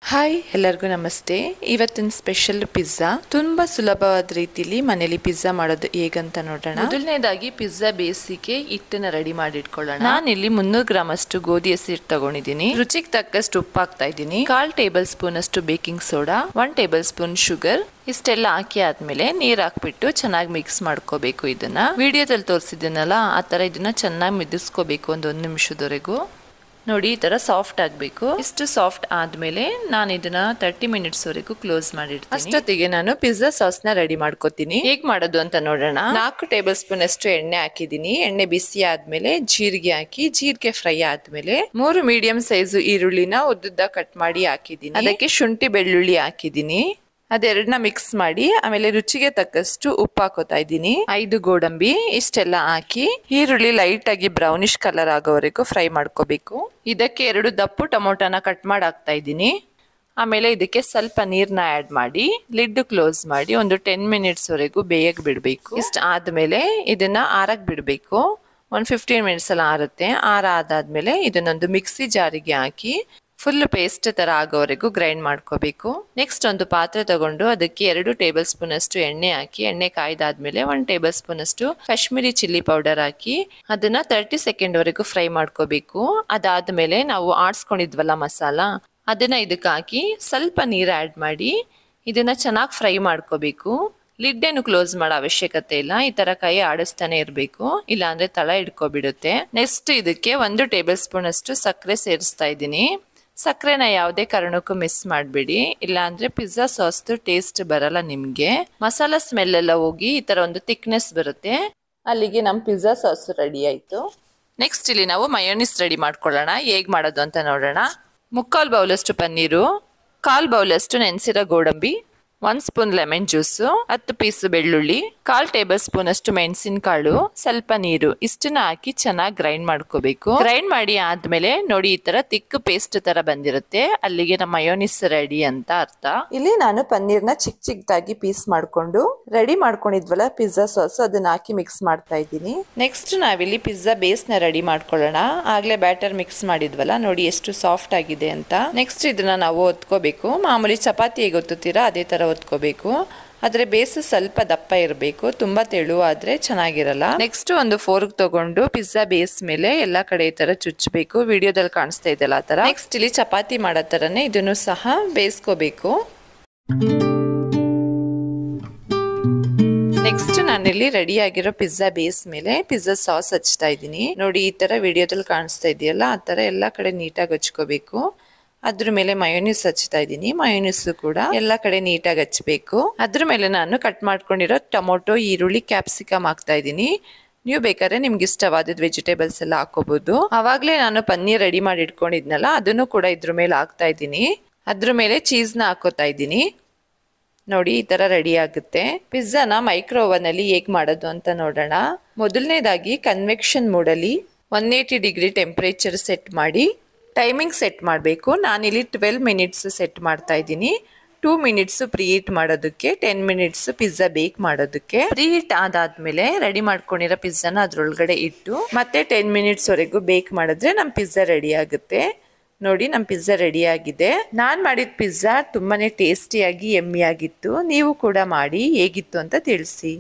Hi ಎಲ್ಲರಿಗೂ ನಮಸ್ತೆ. ಇವತ್ತಿನ ಸ್ಪೆಷಲ್ ಪಿಜ್ಜಾ ತುಂಬಾ ಸುಲಭವಾದ ರೀತಿಯಲ್ಲಿ ಮನೆಯಲ್ಲಿ ಪಿಜ್ಜಾ ಮಾಡೋದು ಹೇಗಂತ ನೋಡೋಣ. ಮೊದಲನೇದಾಗಿ ಪಿಜ್ಜಾ ಬೇಸಿಗೆ ಹಿಟ್ಟನ್ನ ರೆಡಿ ಮಾಡಿ ಇಟ್ಕೊಳ್ಳೋಣ. ನಾನಿಲ್ಲಿ 300 ಗ್ರಾಮ್ ಅಷ್ಟು ಗೋಧಿ ಹಸಿ ತಗೊಂಡಿದ್ದೀನಿ. ರುಚಿಗೆ ತಕ್ಕಷ್ಟು ಉಪ್ಪು ಹಾಕ್ತಾ ಇದ್ದೀನಿ. 1/4 ಟೇಬಲ್ ಸ್ಪೂನ್ ಅಷ್ಟು baking soda, 1 table spoon sugar. ಇಷ್ಟೆಲ್ಲ ಹಾಕಿ ಆದ್ಮೇಲೆ ನೀರ್ ಹಾಕ್ಬಿಟ್ಟು ಚೆನ್ನಾಗಿ ಮಿಕ್ಸ್ ಮಾಡ್ಕೋಬೇಕು. ಇದನ್ನ ವಿಡಿಯೋದಲ್ಲಿ ತೋರಿಸಿದ್ದೀನಲ್ಲ ಆ ತರ ಇದನ್ನ ಚೆನ್ನಾಗಿ ಮಿದಿಸ್ಕೋಬೇಕು. 1 ನಿಮಿಷದವರೆಗೂ ನೋಡಿ, ಈ ತರ ಸಾಫ್ಟ್ ಆಗಬೇಕು. ಇಷ್ಟು ಸಾಫ್ಟ್ ಆದ್ಮೇಲೆ ನಾನು ಇದನ್ನ 30 ಮಿನಿಟ್ಸ್ ವರೆಗೂ ಕ್ಲೋಸ್ ಮಾಡಿಡ್ತೀನಿ. ಅಷ್ಟೊತ್ತಿಗೆ ನಾನು ಪಿಜ್ಜಾ ಸಾಸ್ ನ ರೆಡಿ ಮಾಡ್ಕೋತೀನಿ. ಹೇಗ್ ಮಾಡೋದು ಅಂತ ನೋಡೋಣ. 4 ಟೇಬಲ್ ಸ್ಪೂನ್ ಅಷ್ಟು ಎಣ್ಣೆ ಹಾಕಿದೀನಿ. ಎಣ್ಣೆ ಬಿಸಿ ಆದ್ಮೇಲೆ ಜೀರಿಗೆ ಹಾಕಿ, ಜೀರಿಗೆ ಫ್ರೈ ಆದ್ಮೇಲೆ 3 ಮೀಡಿಯಂ ಸೈಜ್ ಈರುಳ್ಳಿನ ಉದ್ದುದ್ದ ಕಟ್ ಮಾಡಿ ಹಾಕಿದೀನಿ. ಅದಕ್ಕೆ ಶುಂಠಿ ಬೆಳ್ಳುಳ್ಳಿ ಹಾಕಿದೀನಿ. ಅದೆರಡನ್ನ ಮಿಕ್ಸ್ ಮಾಡಿ ಆಮೇಲೆ ರುಚಿಗೆ ತಕ್ಕಷ್ಟು ಉಪ್ಪು ಹಾಕೋತಾ ಇದ್ದೀನಿ. 5 ಗೋಡಂಬಿ ಇಷ್ಟೆಲ್ಲ ಹಾಕಿ ಈರುಳ್ಳಿ ಲೈಟ್ ಆಗಿ ಬ್ರೌನಿಶ್ ಕಲರ್ ಆಗೋವರೆಗೂ ಫ್ರೈ ಮಾಡ್ಕೋಬೇಕು. ಇದಕ್ಕೆ 2 ದಪ್ಪು ಟೊಮೊಟೊನ ಕಟ್ ಮಾಡಿ ಹಾಕ್ತಾ ಇದ್ದೀನಿ. ಆಮೇಲೆ ಇದಕ್ಕೆ ಸ್ವಲ್ಪ ನೀರ್ನ ಆಡ್ ಮಾಡಿ ಲಿಡ್ ಕ್ಲೋಸ್ ಮಾಡಿ 10 ಮಿನಿಟ್ಸ್ ವರೆಗೂ ಬೇಯಕ್ ಬಿಡ್ಬೇಕು. ಇಷ್ಟ ಆದ್ಮೇಲೆ ಇದನ್ನ ಆರಕ್ ಬಿಡ್ಬೇಕು. 15 ಮಿನಿಟ್ಸ್ ಎಲ್ಲ ಆರುತ್ತೆ. ಆರಾದಾದ್ಮೇಲೆ ಇದನ್ನೊಂದು ಮಿಕ್ಸಿ ಜಾರಿಗೆ ಹಾಕಿ ಫುಲ್ ಪೇಸ್ಟ್ ತರ ಆಗೋವರೆಗೂ ಗ್ರೈಂಡ್ ಮಾಡ್ಕೋಬೇಕು. ನೆಕ್ಸ್ಟ್ ಒಂದು ಪಾತ್ರೆ ತಗೊಂಡು ಅದಕ್ಕೆ 2 ಟೇಬಲ್ ಸ್ಪೂನ್ ಅಷ್ಟು ಎಣ್ಣೆ ಹಾಕಿ, ಎಣ್ಣೆ ಕಾಯ್ದಾದ್ಮೇಲೆ 1 ಟೇಬಲ್ ಸ್ಪೂನ್ ಅಷ್ಟು ಕಾಶ್ಮೀರಿ ಚಿಲ್ಲಿ ಪೌಡರ್ ಹಾಕಿ ಅದನ್ನ 30 ಸೆಕೆಂಡ್ ವರೆಗೂ ಫ್ರೈ ಮಾಡ್ಕೋಬೇಕು. ಅದಾದ್ಮೇಲೆ ನಾವು ಆಡ್ಸ್ಕೊಂಡಿದ್ವಲ್ಲ ಮಸಾಲ, ಅದನ್ನ ಇದಕ್ಕೆ ಹಾಕಿ ಸ್ವಲ್ಪ ನೀರು ಆಡ್ ಮಾಡಿ ಇದನ್ನ ಚೆನ್ನಾಗಿ ಫ್ರೈ ಮಾಡ್ಕೋಬೇಕು. ಲಿಡ್ ಏನು ಕ್ಲೋಸ್ ಮಾಡೋ ಅವಶ್ಯಕತೆ ಇಲ್ಲ. ಈ ತರ ಕೈ ಆಡಿಸ್ತಾನೆ ಇರಬೇಕು, ಇಲ್ಲ ಅಂದ್ರೆ ತಳ ಹಿಡ್ಕೊಬಿಡುತ್ತೆ. ನೆಕ್ಸ್ಟ್ ಇದಕ್ಕೆ 1 ಟೇಬಲ್ ಸ್ಪೂನ್ ಅಷ್ಟು ಸಕ್ಕರೆ ಸೇರಿಸ್ತಾ ಇದ್ದೀನಿ. ಸಕ್ಕರೆನ ಯಾವುದೇ ಕಾರಣಕ್ಕೂ ಮಿಸ್ ಮಾಡಬೇಡಿ, ಇಲ್ಲ ಅಂದ್ರೆ ಪಿಜ್ಜಾ ಸಾಸ್ ಟೇಸ್ಟ್ ಬರಲ್ಲ ನಿಮ್ಗೆ. ಮಸಾಲಾ ಸ್ಮೆಲ್ ಎಲ್ಲ ಹೋಗಿ ಈ ತರ ಒಂದು ಥಿಕ್ನೆಸ್ ಬರುತ್ತೆ. ಅಲ್ಲಿಗೆ ನಮ್ ಪಿಜ್ಜಾ ಸಾಸ್ ರೆಡಿ ಆಯ್ತು. ನೆಕ್ಸ್ಟ್ ಇಲ್ಲಿ ನಾವು ಮಯೋನಿಸ್ ರೆಡಿ ಮಾಡ್ಕೊಳ್ಳೋಣ. ಹೇಗ್ ಮಾಡೋದು ಅಂತ ನೋಡೋಣ. 3/4 ಬೌಲ್ ಅಷ್ಟು ಪನ್ನೀರು, 1/4 ಬೌಲ್ ಅಷ್ಟು ನೆನೆಸಿರೋ ಗೋಡಂಬಿ, 1 ಸ್ಪೂನ್ ಲೆಮನ್ ಜ್ಯೂಸು, 10 ಪೀಸ್ ಬೆಳ್ಳುಳ್ಳಿ, 1/4 ಟೇಬಲ್ ಸ್ಪೂನ್ ಅಷ್ಟು ಮೆಣಸಿನಕಾಳು, ಸ್ವಲ್ಪ ನೀರು ಇಷ್ಟನ್ನ ಹಾಕಿ ಚೆನ್ನಾಗಿ ಗ್ರೈಂಡ್ ಮಾಡ್ಕೋಬೇಕು. ಗ್ರೈಂಡ್ ಮಾಡಿ ಆದ್ಮೇಲೆ ನೋಡಿ ಈ ತರ ತಿಕ್ ಪೇಸ್ಟ್ ತರ ಬಂದಿರುತ್ತೆ. ಅಲ್ಲಿಗೆ ನಮ್ಮ ಮಯೋನಿಸ್ ರೆಡಿ ಅಂತ ಅರ್ಥ. ಇಲ್ಲಿ ನಾನು ಪನ್ನೀರ್ನ ಚಿಕ್ಕದಾಗಿ ಪೀಸ್ ಮಾಡ್ಕೊಂಡು ರೆಡಿ ಮಾಡ್ಕೊಂಡಿದ್ವಲ್ಲ ಪಿಜ್ಜಾ ಸಾಸ್, ಅದನ್ನ ಹಾಕಿ ಮಿಕ್ಸ್ ಮಾಡ್ತಾ ಇದ್ದೀನಿ. ನೆಕ್ಸ್ಟ್ ನಾವಿಲ್ಲಿ ಪಿಜ್ಜಾ ಬೇಸ್ ನ ರೆಡಿ ಮಾಡ್ಕೊಳ್ಳೋಣ. ಆಗ್ಲೇ ಬ್ಯಾಟರ್ ಮಿಕ್ಸ್ ಮಾಡಿದ್ವಲ್ಲ, ನೋಡಿ ಎಷ್ಟು ಸಾಫ್ಟ್ ಆಗಿದೆ ಅಂತ. ನೆಕ್ಸ್ಟ್ ಇದನ್ನ ನಾವು ಒತ್ಕೋಬೇಕು. ಮಾಮೂಲಿ ಚಪಾತಿ ಹೇಗೆ ಒತ್ತುತ್ತೀರಾ ಅದೇ ತರ ಒತ್ಕೋಬೇಕು. ಆದ್ರೆ ಬೇಸ್ ಸ್ವಲ್ಪ ದಪ್ಪ ಇರಬೇಕು, ತುಂಬಾ ತೆಳುವಾದ್ರೆ ಚೆನ್ನಾಗಿರಲ್ಲ. ನೆಕ್ಸ್ಟ್ ಒಂದು ಫೋರ್ಕ್ ತಗೊಂಡು ಪಿಜ್ಜಾ ಬೇಸ್ ಮೇಲೆ ಎಲ್ಲಾ ಕಡೆ ಈ ತರ ಚುಚ್ಚಬೇಕು. ವಿಡಿಯೋದಲ್ಲಿ ಕಾಣಿಸ್ತಾ ಇದೆಲ್ಲ ಆ ತರ. ನೆಕ್ಸ್ಟ್ ಇಲ್ಲಿ ಚಪಾತಿ ಮಾಡೋ ತರನೇ ಇದನ್ನು ಸಹ ಬೇಯಿಸ್ಕೋಬೇಕು. ನೆಕ್ಸ್ಟ್ ನಾನಿಲ್ಲಿ ರೆಡಿ ಆಗಿರೋ ಪಿಜ್ಜಾ ಬೇಸ್ ಮೇಲೆ ಪಿಜ್ಜಾ ಸಾಸ್ ಹಚ್ತಾ ಇದ್ದೀನಿ. ನೋಡಿ ಈ ತರ ವಿಡಿಯೋದಲ್ಲಿ ಕಾಣಿಸ್ತಾ ಇದೆಯಲ್ಲ ಆ ತರ ಎಲ್ಲಾ ಕಡೆ ನೀಟಾಗಿ ಹಚ್ಕೋಬೇಕು. ಅದ್ರ ಮೇಲೆ ಮಯೋನಿಸ್ ಹಚ್ತಾ ಇದ್ದೀನಿ. ಮಯೋನಿಸ್ ಕೂಡ ಎಲ್ಲಾ ಕಡೆ ನೀಟಾಗಿ ಹಚ್ಬೇಕು. ಅದ್ರ ಮೇಲೆ ನಾನು ಕಟ್ ಮಾಡ್ಕೊಂಡಿರೋ ಟೊಮೊಟೊ, ಈರುಳ್ಳಿ, ಕ್ಯಾಪ್ಸಿಕಮ್ ಹಾಕ್ತಾ ಇದ್ದೀನಿ. ನೀವು ಬೇಕಾದ್ರೆ ನಿಮ್ಗೆ ಇಷ್ಟವಾದ ವೆಜಿಟೇಬಲ್ಸ್ ಎಲ್ಲ ಹಾಕೋಬಹುದು. ಅವಾಗ್ಲೇ ನಾನು ಪನ್ನೀರ್ ರೆಡಿ ಮಾಡಿ ಇಟ್ಕೊಂಡಿದ್ನಲ್ಲ ಅದನ್ನು ಕೂಡ ಇದ್ರ ಮೇಲೆ ಹಾಕ್ತಾ ಇದ್ದೀನಿ. ಅದ್ರ ಮೇಲೆ ಚೀಸ್ ನ ಹಾಕೋತಾ ಇದ್ದೀನಿ. ನೋಡಿ ಈ ತರ ರೆಡಿ ಆಗುತ್ತೆ. ಪಿಜ್ಜಾನ ಮೈಕ್ರೋ ಓವನ್ ಅಲ್ಲಿ ಹೇಗ್ ಮಾಡೋದು ಅಂತ ನೋಡೋಣ. ಮೊದಲನೇದಾಗಿ ಕನ್ವೆಕ್ಷನ್ ಮೋಡ್ ಅಲ್ಲಿ 180 ಡಿಗ್ರಿ ಟೆಂಪರೇಚರ್ ಸೆಟ್ ಮಾಡಿ ಟೈಮಿಂಗ್ ಸೆಟ್ ಮಾಡಬೇಕು. ನಾನಿಲ್ಲಿ 12 ಮಿನಿಟ್ಸ್ ಸೆಟ್ ಮಾಡ್ತಾ ಇದ್ದೀನಿ. 2 ಮಿನಿಟ್ಸ್ ಪ್ರೀಹೀಟ್ ಮಾಡೋದಕ್ಕೆ, 10 ಮಿನಿಟ್ಸ್ ಪಿಜ್ಜಾ ಬೇಕ್ ಮಾಡೋದಕ್ಕೆ. ಪ್ರೀಹೀಟ್ ಆದಾದ್ಮೇಲೆ ರೆಡಿ ಮಾಡ್ಕೊಂಡಿರೋ ಪಿಜ್ಜಾನ ಅದ್ರೊಳಗಡೆ ಇಟ್ಟು ಮತ್ತೆ 10 ಮಿನಿಟ್ಸ್ ವರೆಗೂ ಬೇಕ್ ಮಾಡಿದ್ರೆ ನಮ್ ಪಿಜ್ಜಾ ರೆಡಿ ಆಗುತ್ತೆ. ನೋಡಿ ನಮ್ ಪಿಜ್ಜಾ ರೆಡಿ ಆಗಿದೆ. ನಾನ್ ಮಾಡಿದ ಪಿಜ್ಜಾ ತುಂಬಾನೇ ಟೇಸ್ಟಿಯಾಗಿ ಯಮ್ಮಿ ಆಗಿತ್ತು. ನೀವು ಕೂಡ ಮಾಡಿ ಹೇಗಿತ್ತು ಅಂತ ತಿಳಿಸಿ.